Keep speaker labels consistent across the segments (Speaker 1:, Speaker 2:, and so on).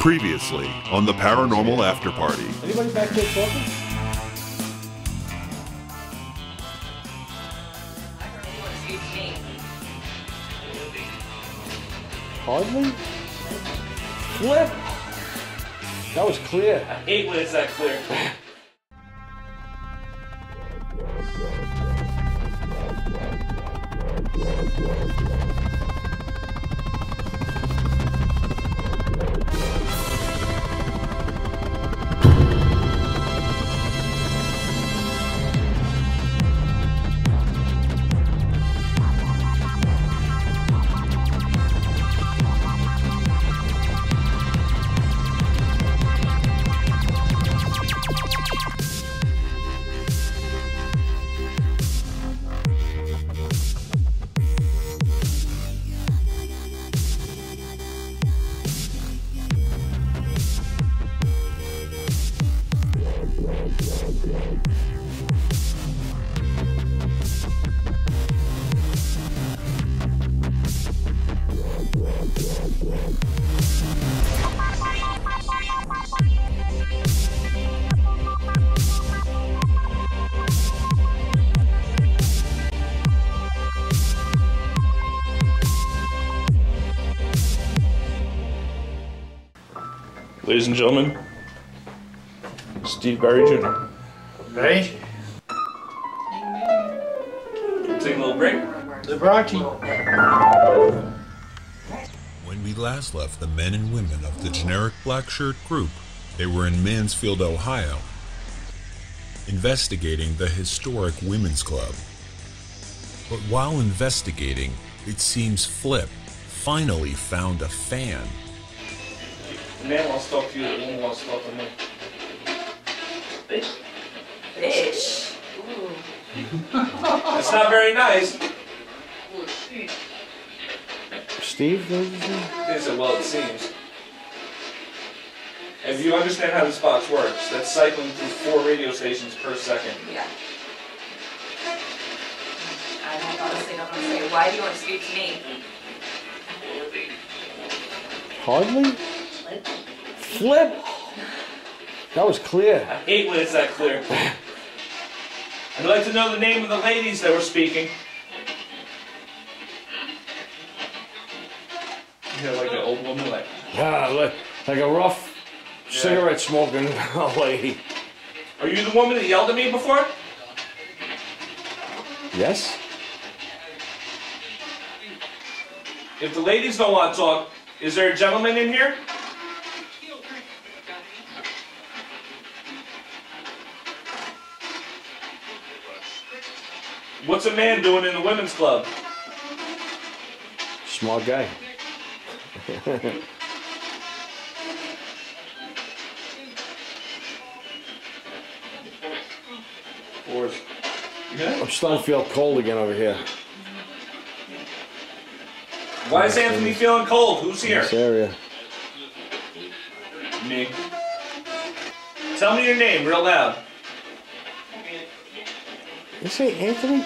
Speaker 1: Previously on the Paranormal After Party.
Speaker 2: Anybody back there talking? Hardly? Flip! That was clear.
Speaker 3: I hate when it's that clear. Ladies and gentlemen, Steve Barry Jr.
Speaker 4: Ready?
Speaker 3: Take a little break.
Speaker 4: Liberace.
Speaker 1: When we last left the men and women of the generic black shirt group, they were in Mansfield, Ohio, investigating the historic women's club. But while investigating, it seems Flip finally found a fan.
Speaker 3: The man wants to talk to you, the woman wants to talk to me.
Speaker 5: Fish. Fish. Ooh.
Speaker 3: That's not very nice.
Speaker 2: Steve, what did you say?
Speaker 3: They said, well, it seems. If you understand how this box works, that's cycling through 4 radio stations per second.
Speaker 5: Yeah. I honestly don't want to say, why do you want to speak to me?
Speaker 2: Hardly? Flip! That was clear.
Speaker 3: I hate when it's that clear. I'd like to know the name of the ladies that were speaking. You know, like an old woman, like...
Speaker 2: Ah, like a rough cigarette smoking lady.
Speaker 3: Are you the woman that yelled at me before?
Speaker 2: Yes?
Speaker 3: If the ladies don't want to talk, is there a gentleman in here? What's a man doing in the women's club?
Speaker 2: Smart guy.
Speaker 3: Fours. You good?
Speaker 2: I'm starting to feel cold again over here.
Speaker 3: Why is Anthony feeling cold? Who's here?
Speaker 2: This area.
Speaker 3: Me. Tell me your name real loud.
Speaker 2: You say Anthony?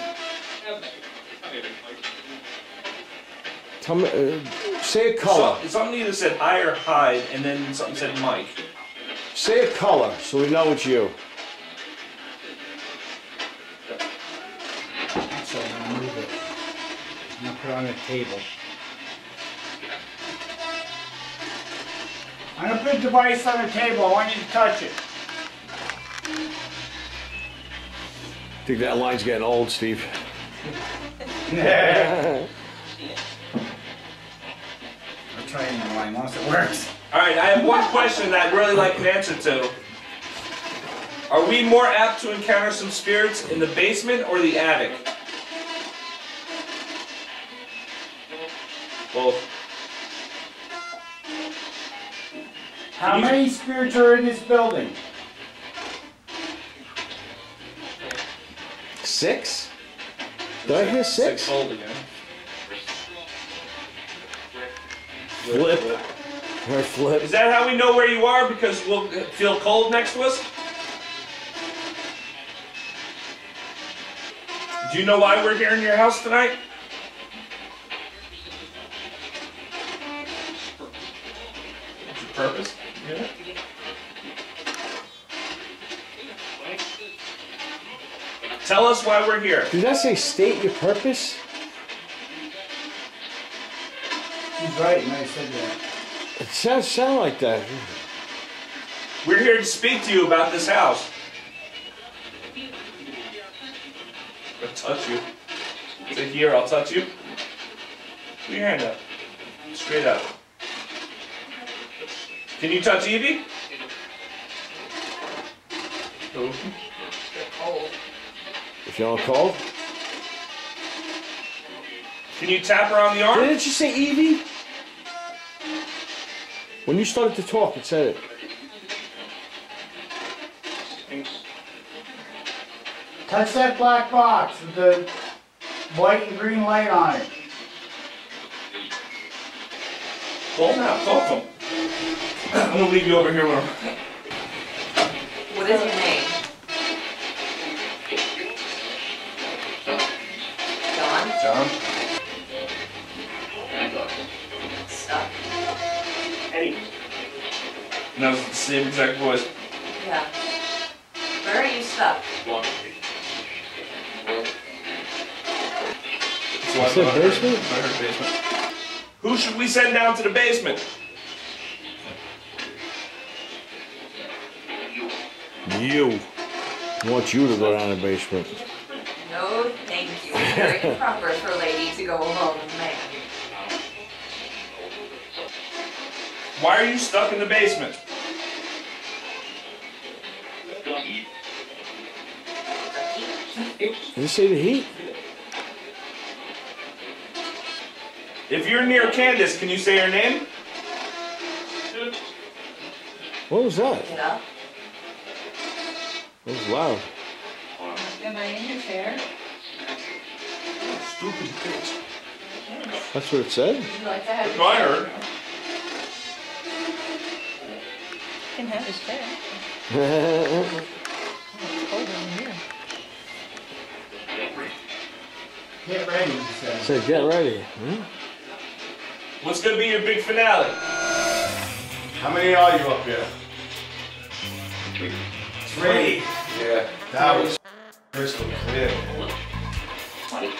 Speaker 2: Tell me, say a color.
Speaker 3: Something either said I or Hyde, and then something said Mike.
Speaker 2: Say a color so we know it's you.
Speaker 4: So I'm gonna move it. I'm gonna put it on the table. I'm gonna put the device on the table. I want you to touch it.
Speaker 2: I think that line's getting old, Steve.
Speaker 4: I'll try it in the line once it works.
Speaker 3: Alright, I have one question that I'd really like an answer to. Are we more apt to encounter some spirits in the basement or the attic? Both.
Speaker 4: How many spirits are in this building?
Speaker 2: 6? Did I hear 6?
Speaker 3: 6 old again.
Speaker 2: Flip. Or Flip.
Speaker 3: Is that how we know where you are? Because we'll feel cold next to us? Do you know why we're here in your house tonight? purpose. Yeah. Tell us why we're here.
Speaker 2: Did that say state your purpose?
Speaker 4: He's right, and I said that.
Speaker 2: It sound like that.
Speaker 3: We're here to speak to you about this house. I'll touch you. Say here, I'll touch you. Put your hand up. Straight up. Can you touch Evie? Who?
Speaker 5: Cold.
Speaker 2: You feeling cold?
Speaker 3: Can you tap her on the arm?
Speaker 2: Didn't you say Evie? When you started to talk, it said it.
Speaker 4: Touch that black box with the white and green light on it.
Speaker 3: Call him out. Talk to him. I'm gonna leave you over here with him.
Speaker 5: What is your name? John?
Speaker 3: John?
Speaker 5: Stuck.
Speaker 3: Eddie. And that was the same exact voice.
Speaker 5: Yeah. Where are you stuck?
Speaker 3: So
Speaker 2: You said basement?
Speaker 3: I heard basement. Who should we send down to the basement?
Speaker 2: You. I want you to go down the basement.
Speaker 5: No, thank you. It's very improper for a lady to go alone with a man.
Speaker 3: Why are you stuck in the basement?
Speaker 2: Did you say the heat?
Speaker 3: If you're near Candace, can you say her name?
Speaker 2: What was that?
Speaker 5: Get up.
Speaker 2: That was loud.
Speaker 5: Am I in your chair?
Speaker 3: Stupid bitch.
Speaker 2: That's what it said?
Speaker 5: Would you like to have
Speaker 3: That's what I heard.
Speaker 5: You can have his chair.
Speaker 4: Get ready, he said.
Speaker 2: Said get ready. Hmm?
Speaker 3: What's gonna be your big finale?
Speaker 6: How many are you up here? 3.
Speaker 3: Yeah.
Speaker 6: That was crystal clear.
Speaker 5: Funny.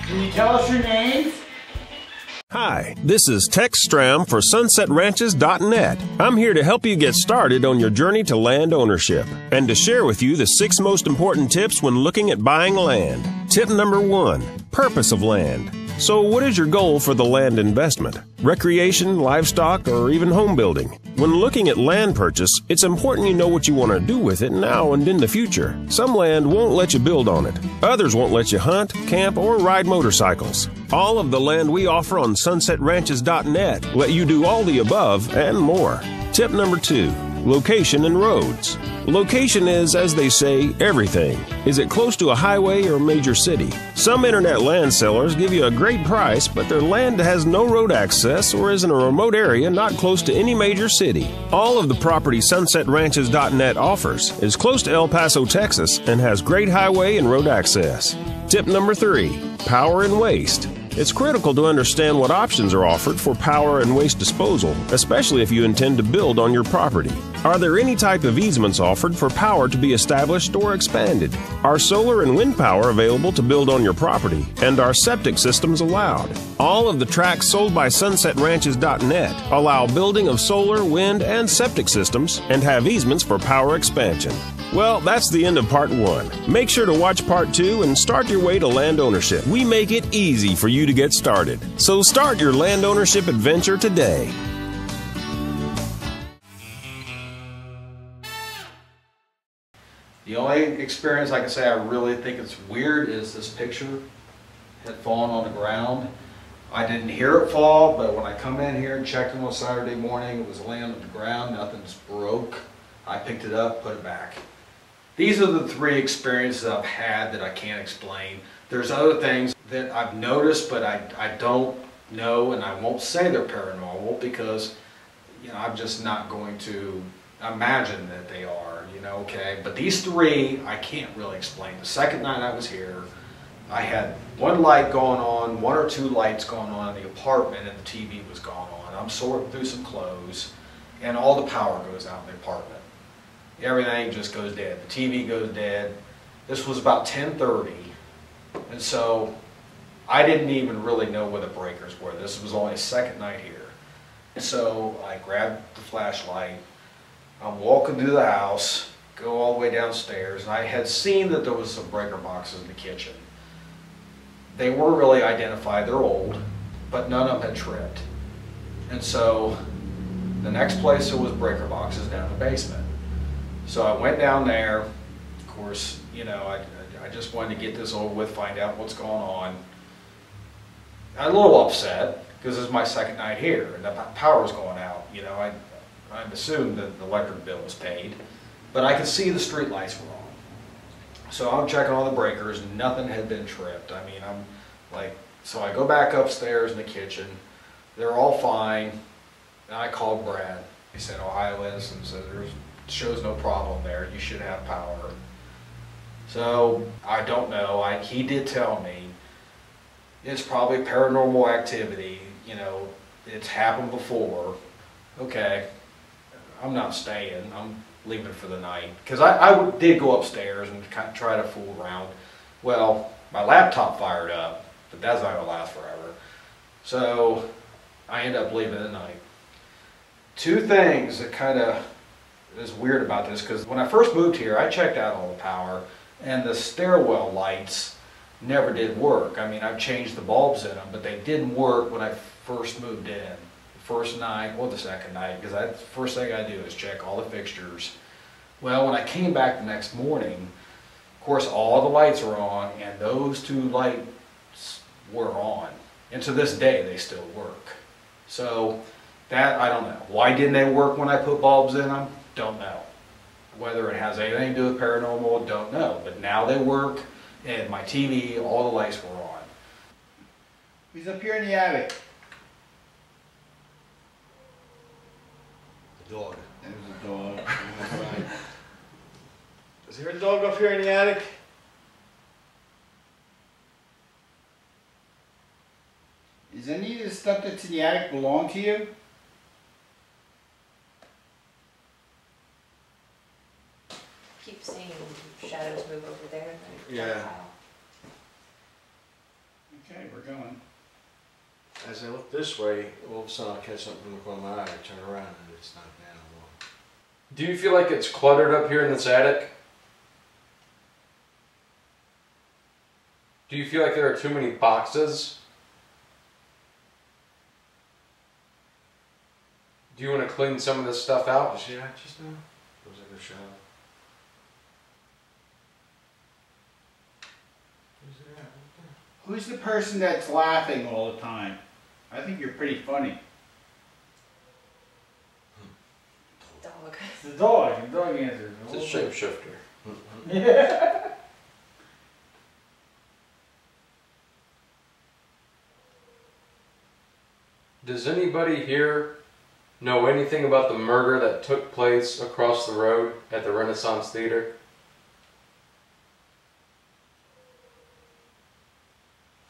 Speaker 4: Can you tell us your names?
Speaker 7: Hi, this is Tex Stram for SunsetRanches.net. I'm here to help you get started on your journey to land ownership and to share with you the 6 most important tips when looking at buying land. Tip number 1, purpose of land. So what is your goal for the land investment? Recreation, livestock, or even home building? When looking at land purchase, it's important you know what you want to do with it now and in the future. Some land won't let you build on it. Others won't let you hunt, camp, or ride motorcycles. All of the land we offer on SunsetRanches.net let you do all the above and more. Tip number 2, location and roads. Location is, as they say, everything. Is it close to a highway or major city? Some internet land sellers give you a great price, but their land has no road access or is in a remote area not close to any major city. All of the property SunsetRanches.net offers is close to El Paso, Texas, and has great highway and road access. Tip number 3, power and waste. It's critical to understand what options are offered for power and waste disposal, especially if you intend to build on your property. Are there any type of easements offered for power to be established or expanded? Are solar and wind power available to build on your property? And are septic systems allowed? All of the tracts sold by SunsetRanches.net allow building of solar, wind, and septic systems and have easements for power expansion. Well, that's the end of part 1. Make sure to watch part 2 and start your way to land ownership. We make it easy for you to get started. So start your land ownership adventure today.
Speaker 6: The only experience I can say I really think it's weird is this picture had fallen on the ground. I didn't hear it fall, but when I come in here and checked it on Saturday morning, it was laying on the ground, nothing's broke. I picked it up, put it back. These are the 3 experiences I've had that I can't explain. There's other things that I've noticed, but I don't know, and I won't say they're paranormal because, you know, I'm just not going to imagine that they are, you know, okay? But these 3, I can't really explain. The second night I was here, I had one light going on, 1 or 2 lights going on in the apartment, and the TV was going on. and I'm sorting through some clothes, and all the power goes out in the apartment. Everything just goes dead. The TV goes dead. This was about 10:30, and so I didn't even really know where the breakers were. This was only a second night here. So I grabbed the flashlight. I'm walking through the house, go all the way downstairs, and I had seen that there was some breaker boxes in the kitchen. They weren't really identified. They're old, but none of them had tripped. And so the next place there was breaker boxes down in the basement. So I went down there. Of course, you know, I just wanted to get this over with, find out what's going on. I'm a little upset because this is my second night here and the power's going out. You know, I'd assumed that the electric bill was paid, but I could see the street lights were on. So I'm checking all the breakers, nothing had been tripped. I mean, I'm like, so I go back upstairs in the kitchen, they're all fine, and I called Brad. He said, Ohio Edison said there's shows no problem there, you should have power. So I don't know, he did tell me it's probably paranormal activity, you know, it's happened before. Okay, I'm not staying, I'm leaving for the night. Because I did go upstairs and kind of try to fool around. Well, my laptop fired up, but that's not going to last forever. So I ended up leaving at night. Two things that kind of is weird about this, because when I first moved here, I checked out all the power, and the stairwell lights never did work. I mean, I've changed the bulbs in them, but they didn't work when I first moved in. The first night or the second night, because the first thing I do is check all the fixtures. Well, when I came back the next morning, of course, all the lights were on, and those two lights were on. And to this day, they still work. So that, I don't know. Why didn't they work when I put bulbs in them? Don't know. Whether it has anything to do with paranormal, don't know. But now they work, and my TV, all the lights were on.
Speaker 4: He's up here in the attic.
Speaker 2: The dog.
Speaker 4: There's a dog. Is there a dog up here in the attic? Does any of the stuff that's in the attic belong to you?
Speaker 5: Keep seeing shadows move over there.
Speaker 2: Yeah.
Speaker 4: Okay, we're going.
Speaker 2: As I look this way, all of a sudden I'll catch something in the corner of my eye, I turn around and it's not there no more.
Speaker 8: Do you feel like it's cluttered up here in this attic? Do you feel like there are too many boxes? Do you want to clean some of this stuff out?
Speaker 2: You see that just now? It was like a shadow. Who's that?
Speaker 4: Who's the person that's laughing all the time? I think you're pretty funny.
Speaker 5: Dog.
Speaker 4: The dog. The dog answers.
Speaker 8: It's a shapeshifter.
Speaker 4: Yeah.
Speaker 8: Does anybody here know anything about the murder that took place across the road at the Renaissance Theater?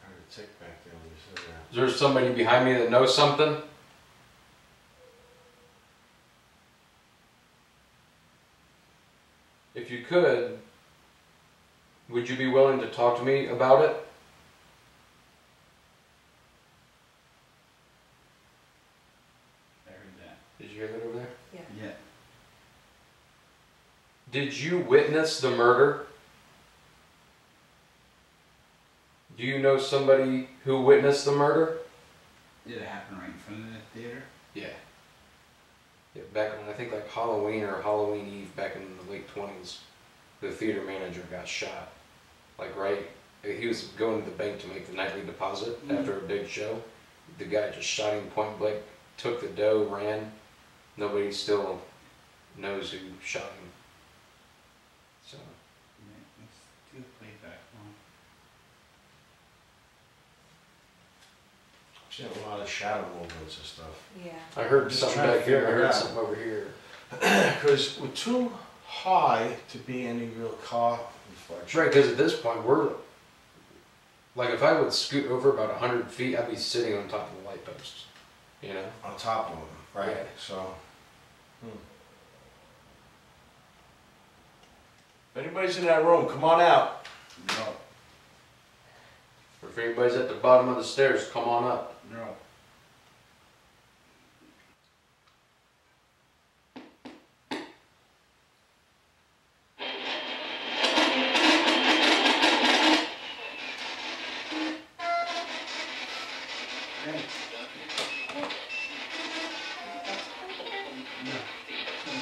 Speaker 2: I heard a tick back there when you said that.
Speaker 8: Is there somebody behind me that knows something? If you could, would you be willing to talk to me about it?
Speaker 4: I heard that.
Speaker 8: Did you hear that over there?
Speaker 4: Yeah.
Speaker 8: Did you witness the murder? Do you know somebody who witnessed the murder?
Speaker 4: Did it happen right in front of the theater?
Speaker 8: Yeah. Yeah, back on, I think like Halloween or Halloween Eve back in the late 20s, the theater manager got shot. Like he was going to the bank to make the nightly deposit after a big show. The guy just shot him point blank, took the dough, ran. Nobody still knows who shot him. So.
Speaker 4: Yeah, let's do the playback one.
Speaker 2: I've seen a lot of shadow movements and stuff.
Speaker 5: Yeah.
Speaker 8: I heard
Speaker 2: Just
Speaker 8: something
Speaker 2: trying to
Speaker 8: back here, I
Speaker 2: figure it
Speaker 8: heard
Speaker 2: out.
Speaker 8: something over here.
Speaker 2: Because we're too high to be any real car reflection.
Speaker 8: That's right, because at this point we're, like if I would scoot over about 100 feet, I'd be sitting on top of the light posts. You know.
Speaker 2: on top of them, right?
Speaker 8: Yeah.
Speaker 2: So. If anybody's in that room, come on out.
Speaker 6: No,
Speaker 8: Or if anybody's at the bottom of the stairs, come on up.
Speaker 6: no.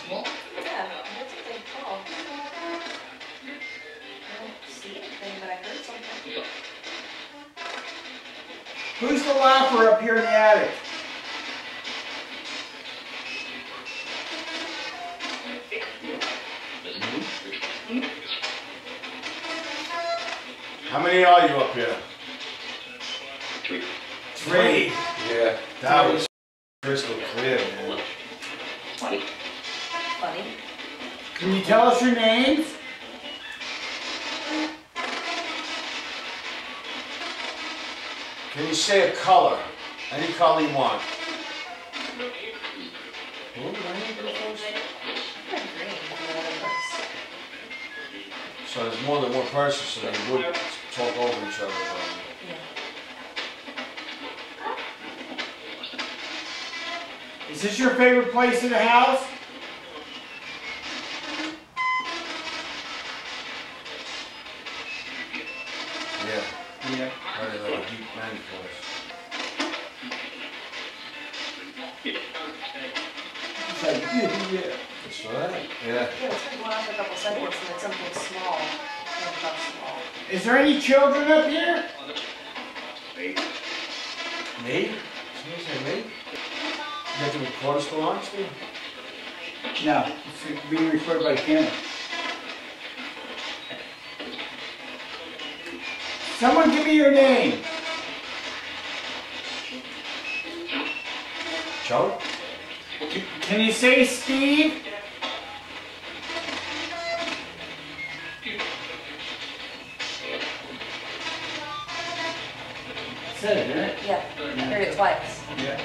Speaker 5: Yeah, that's a big call. I don't see anything, but I heard something.
Speaker 4: Who's the laugher up here in the attic?
Speaker 2: How many are you up here? 3.
Speaker 8: Yeah.
Speaker 2: That was crystal clear, man.
Speaker 5: Funny.
Speaker 4: Can you tell us your names?
Speaker 2: Can you say a color? Any color you want.
Speaker 5: Red, green, and then others.
Speaker 2: So there's more than one person, so they would talk over each other.
Speaker 5: Yeah.
Speaker 4: Is this your favorite place in the house?
Speaker 2: Yeah.
Speaker 4: Yeah.
Speaker 2: Probably like a deep man voice.
Speaker 4: It's like, yeah.
Speaker 2: That's right. Yeah.
Speaker 5: Yeah, it's been going on for a couple seconds and it's something small. Not small.
Speaker 4: Is there any children up here?
Speaker 2: Me? Somebody say me? You got the recorder still on, Steve?
Speaker 4: No, it's being recorded by camera. Someone give me your name.
Speaker 2: Joe?
Speaker 4: Can you say Steve? Said it, right?
Speaker 5: Yeah, I heard it twice.
Speaker 4: Yeah.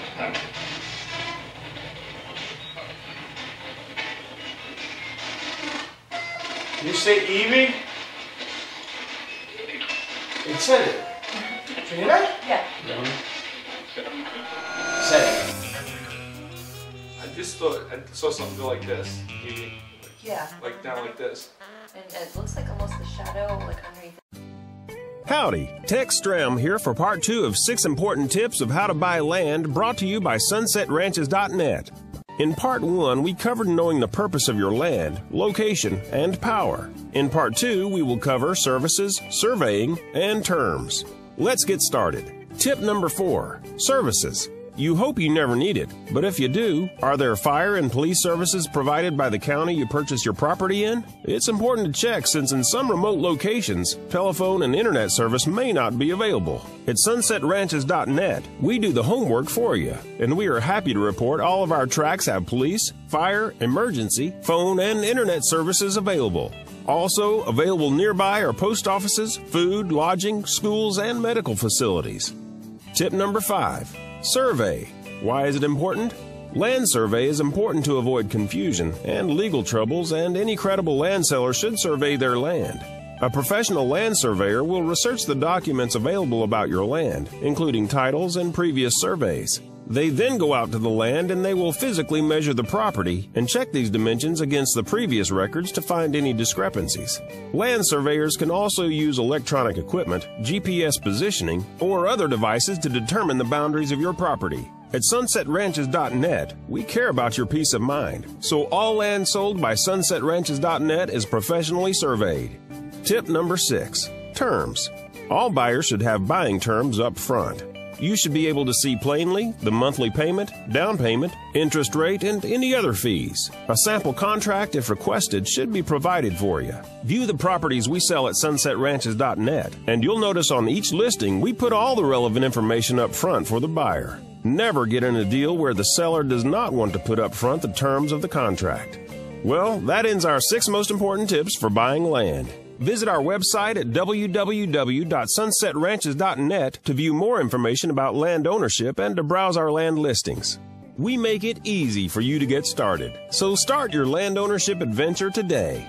Speaker 2: Can you say Evie? It said it. Did you hear that?
Speaker 5: Yeah.
Speaker 2: Said it.
Speaker 3: I just thought I saw something go like this, maybe
Speaker 5: Yeah.
Speaker 3: like down like this.
Speaker 5: And it looks like almost the shadow, like underneath.
Speaker 7: Howdy, Tex Stram here for part 2 of 6 important tips of how to buy land, brought to you by SunsetRanches.net. In part 1, we covered knowing the purpose of your land, location, and power. In part 2, we will cover services, surveying, and terms. Let's get started. Tip number 4, services. You hope you never need it, but if you do, are there fire and police services provided by the county you purchase your property in? It's important to check since in some remote locations, telephone and internet service may not be available. At SunsetRanches.net, we do the homework for you, and we are happy to report all of our tracts have police, fire, emergency, phone, and internet services available. Also available nearby are post offices, food, lodging, schools, and medical facilities. Tip number 5. Survey. Why is it important? Land survey is important to avoid confusion and legal troubles, and any credible land seller should survey their land. A professional land surveyor will research the documents available about your land, including titles and previous surveys. They then go out to the land and they will physically measure the property and check these dimensions against the previous records to find any discrepancies. Land surveyors can also use electronic equipment, GPS positioning, or other devices to determine the boundaries of your property. At SunsetRanches.net, we care about your peace of mind, so all land sold by SunsetRanches.net is professionally surveyed. Tip number 6. Terms. All buyers should have buying terms up front. You should be able to see plainly the monthly payment, down payment, interest rate, and any other fees. A sample contract, if requested, should be provided for you. View the properties we sell at SunsetRanches.net, and you'll notice on each listing we put all the relevant information up front for the buyer. Never get in a deal where the seller does not want to put up front the terms of the contract. Well, that ends our 6 most important tips for buying land. Visit our website at www.sunsetranches.net to view more information about land ownership and to browse our land listings. We make it easy for you to get started. So start your land ownership adventure today.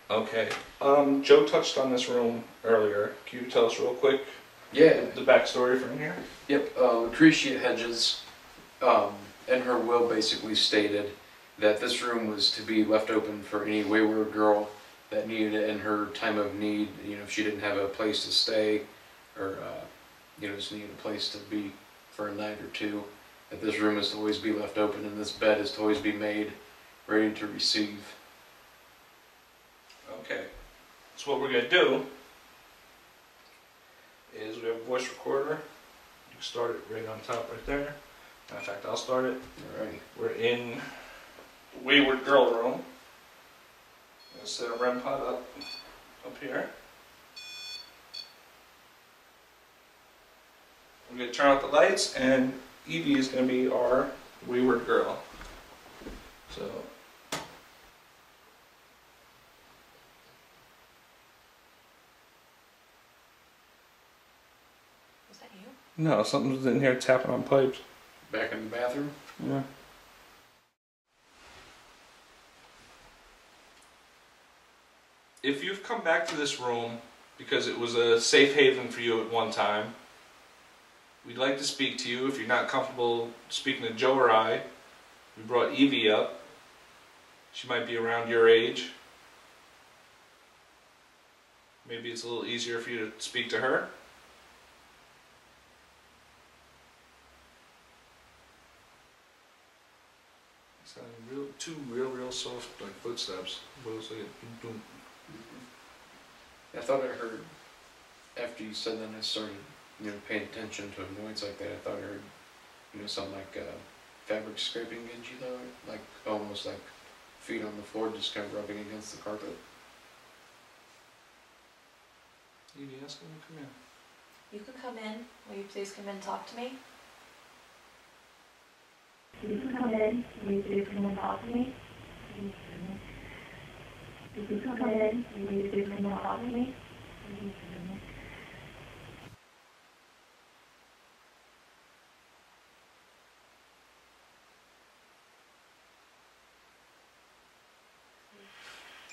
Speaker 3: Okay. Joe touched on this room earlier. Can you tell us real quick
Speaker 8: Yeah.
Speaker 3: the backstory from here?
Speaker 8: Yep. Lucretia Hedges, in her will, basically stated that this room was to be left open for any wayward girl that needed it in her time of need. You know, if she didn't have a place to stay, or just needed a place to be for a night or two, that this room is to always be left open and this bed is to always be made ready to receive.
Speaker 3: Okay. So what we're gonna do is we have a voice recorder. You can start it right on top right there. Matter of fact, I'll start it.
Speaker 8: Alrighty.
Speaker 3: We're in the Wayward Girl room. I'm gonna set a REM pod up here. We're gonna turn out the lights, and Evie is gonna be our Wayward Girl. So.
Speaker 5: Was that you?
Speaker 3: No, something's in here tapping on pipes.
Speaker 8: Back in the bathroom.
Speaker 3: Yeah. If you've come back to this room because it was a safe haven for you at one time, we'd like to speak to you. If you're not comfortable speaking to Joe or I, we brought Evie up. She might be around your age. Maybe it's a little easier for you to speak to her. Sounding two real soft like footsteps. What was it? Boom.
Speaker 8: I thought I heard, after you said that, I started, paying attention to a noise like that. I thought I heard, something like fabric scraping against you, though, like almost like feet on the floor, just kind of rubbing against the carpet.
Speaker 3: Evie, ask him to come in.
Speaker 5: You can come in. Will you please come in and talk to me?
Speaker 9: You can come in. Will you please come and talk to me? You can come in. Will you please come and talk to me?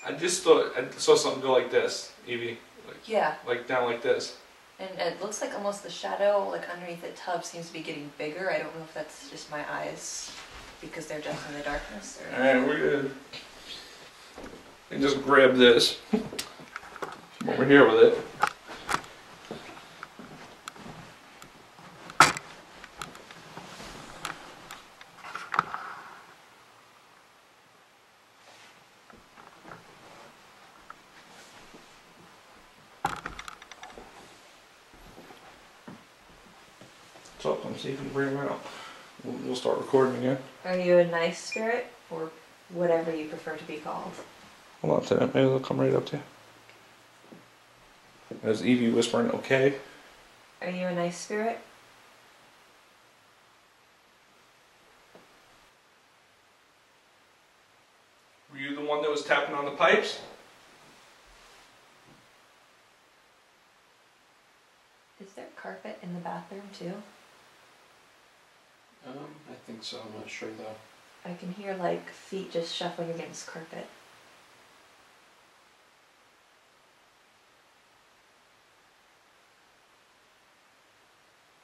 Speaker 3: I just thought I saw something go like this, Evie.
Speaker 5: Yeah.
Speaker 3: Like down like this.
Speaker 5: And it looks like almost the shadow, like underneath the tub, seems to be getting bigger. I don't know if that's just my eyes because they're just in the darkness. Or...
Speaker 3: Alright, we're good. And just grab this. Come over here with it. So come see if you can bring them out. We'll start recording again.
Speaker 5: Are you a nice spirit or whatever you prefer to be called?
Speaker 3: Hold on to that. Maybe they'll come right up to you. There's Evie whispering, okay.
Speaker 5: Are you a nice spirit?
Speaker 3: Were you the one that was tapping on the pipes?
Speaker 5: Is there carpet in the bathroom too?
Speaker 8: I think so. I'm not sure though.
Speaker 5: I can hear like feet just shuffling against carpet.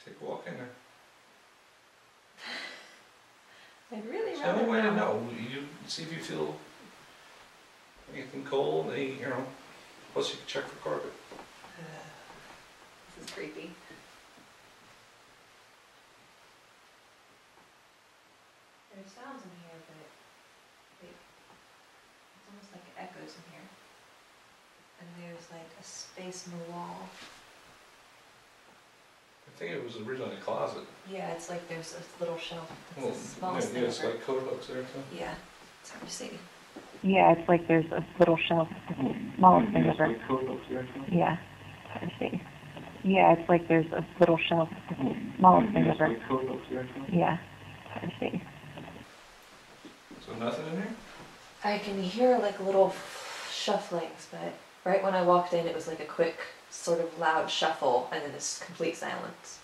Speaker 3: Take a walk in there.
Speaker 5: I'd really
Speaker 3: It's the
Speaker 5: rather
Speaker 3: only way to
Speaker 5: not.
Speaker 3: know. You see if you feel anything cold, plus you can check for carpet.
Speaker 5: This is creepy. There's sounds in here, but it's almost like it echoes in here. And there's like a space in the wall.
Speaker 3: I think it was originally a closet.
Speaker 5: Yeah, it's like there's a little shelf. It's
Speaker 3: Well,
Speaker 5: the smallest
Speaker 3: yeah,
Speaker 5: thing
Speaker 3: it's
Speaker 5: ever.
Speaker 3: like coat hooks there too.
Speaker 5: Yeah, it's hard to see.
Speaker 9: Yeah, it's like there's a little shelf. Smallest thing ever. Yeah, it's hard to see. Yeah, it's like there's a little shelf. Smallest thing ever. Yeah, it's hard to see.
Speaker 3: So nothing in here?
Speaker 5: I can hear like little shufflings, but right when I walked in, it was like a quick, sort of loud shuffle, and then this complete silence.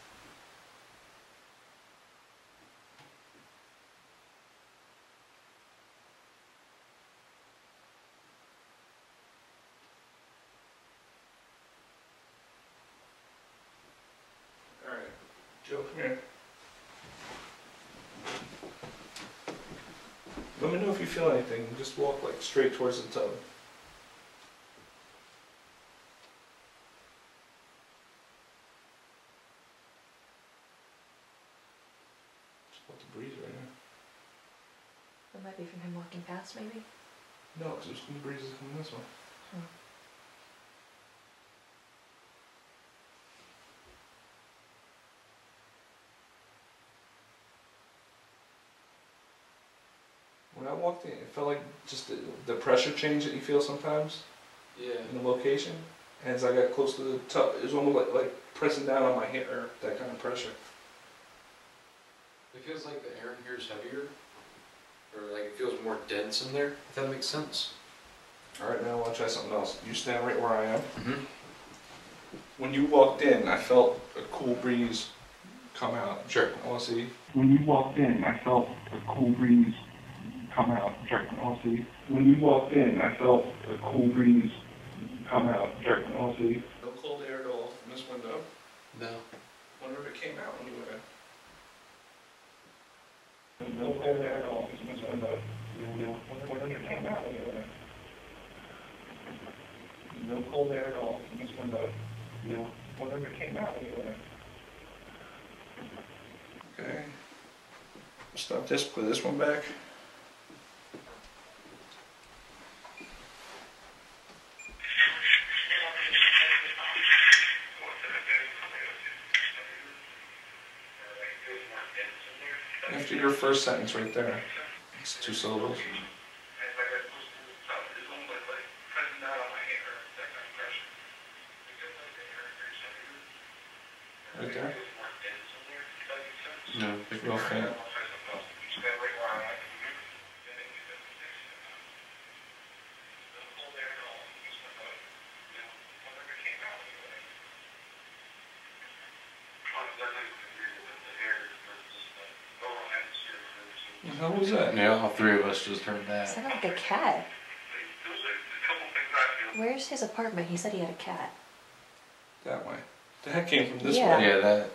Speaker 3: Alright, Joe, come here. Let me know if you feel anything. Just walk like straight towards the tub. Just felt the breeze right now.
Speaker 5: That might be from him walking past, maybe?
Speaker 3: No, because there's some breezes coming this way.
Speaker 5: Hmm.
Speaker 3: When I walked in, it felt like just the pressure change that you feel sometimes
Speaker 8: Yeah.
Speaker 3: in the location. And as I got close to the tub, it was almost like pressing down on my hair, that kind of pressure.
Speaker 8: It feels like the air in here is heavier, or like it feels more dense in there, if that makes sense.
Speaker 3: Alright, now I want to try something else. You stand right where I am.
Speaker 8: Mm-hmm.
Speaker 3: When you walked in, I felt a cool breeze come out.
Speaker 8: Sure.
Speaker 3: I want to see.
Speaker 10: When you walked in, I felt a cool breeze come out. Check. I'll see. When you walked in, I felt a cool breeze come out. Check. I'll see.
Speaker 3: No cold air at all from this window.
Speaker 8: No.
Speaker 3: Wonder if it came out when you went in.
Speaker 10: No cold air at all. This window. When it came out, no cold air at all. This window. Whenever it came out,
Speaker 3: Okay. Stop this, put this one back. After your first sentence right there, it's 2 syllables. Right there?
Speaker 8: No.
Speaker 3: It's real faint. How was that?
Speaker 8: Yeah, all three of us just heard that.
Speaker 5: Sounded like a cat. Where's his apartment? He said he had a cat.
Speaker 3: That way. That came from this
Speaker 5: Yeah.
Speaker 3: way.
Speaker 8: Yeah, that.